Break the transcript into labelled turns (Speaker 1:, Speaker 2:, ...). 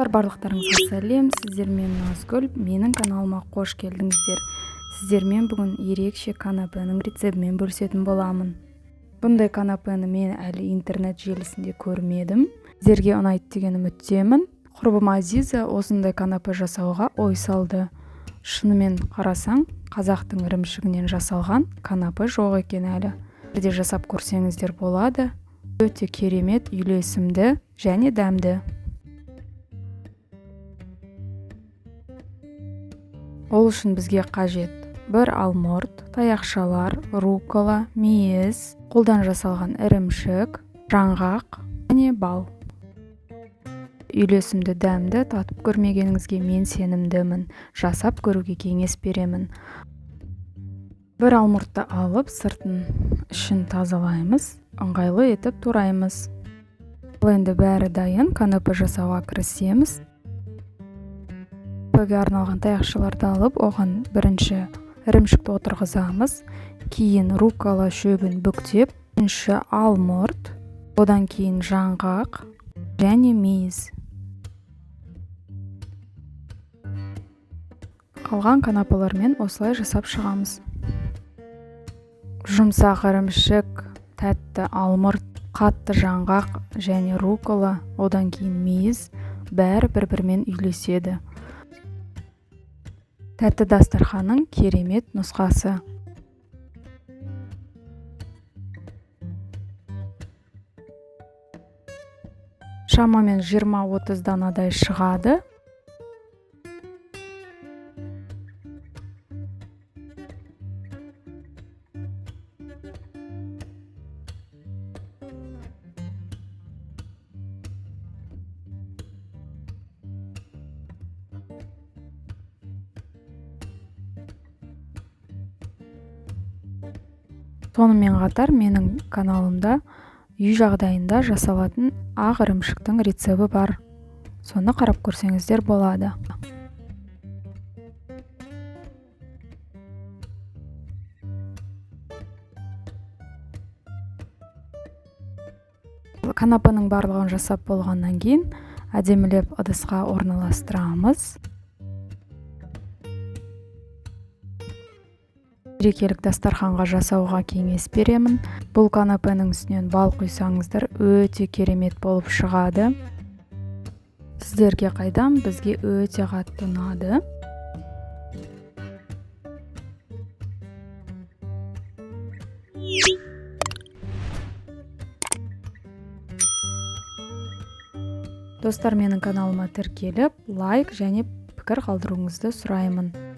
Speaker 1: Барлықтарыңызға сәлем, сіздермен Назгүл, менің каналыма қош келдіңіздер. Сіздермен бүгін ерекше канапенің рецебімен бөлісетін боламын. Бұндай канапені мен әлі интернет желісінде көрмедім. Сіздерге ұнайды деген үміттемін. Құрбым Азиза осындай канапе жасауға ой салды. Шынымен қарасаң, қазақтың ірімшігінен жасалған канапе жоқ екен әлі. Бірде жасап көрсеңіздер болады. Өте керемет, үйлесімді және дәмді. Ол үшін бізге қажет бір алмұрт, таяқшалар, руккола, мейіз, қолдан жасалған ірімшік, жаңғақ және бал. Үйлесімді дәмді татып көрмегеніңізге мен сенімдімін. Жасап көруге кеңес беремін. Бір алмұртты алып, сыртын ішін тазалаймыз, ыңғайлы етіп тураймыз. Енді бәрі дайын, канапе жасауға кірісеміз. Канапеге арналған таяқшаларды алып, оған бірінші ірімшікті отырғызамыз, кейін руккола шөбін бүктеп, үшінші алмұрт, одан кейін жаңғақ және мейіз. Қалған канапелермен осылай жасап шығамыз. Жұмсақ ірімшік, тәтті алмұрт, қатты жаңғақ және руккола, одан кейін мейіз бәрі бір-бірімен үйлеседі. Тәтті дастарханның керемет нұсқасы. Шамамен 20-30 данадай шығады. Сонымен қатар менің каналымда үй жағдайында жасалатын ақ ірімшіктің рецебі бар. Соны қарап көрсеңіздер болады. Канапенің барлығын жасап болғаннан кейін әдемілеп ыдысқа орналастырамыз. Мерекелік дастарханға жасауға кеңес беремін. Бұл канапенің үстінен бал құйсаңыздар өте керемет болып шығады. Сіздерге қайдам, бізге өте қатты ұнады. Достар, менің каналыма тіркеліп, лайк және пікір қалдыруыңызды сұраймын.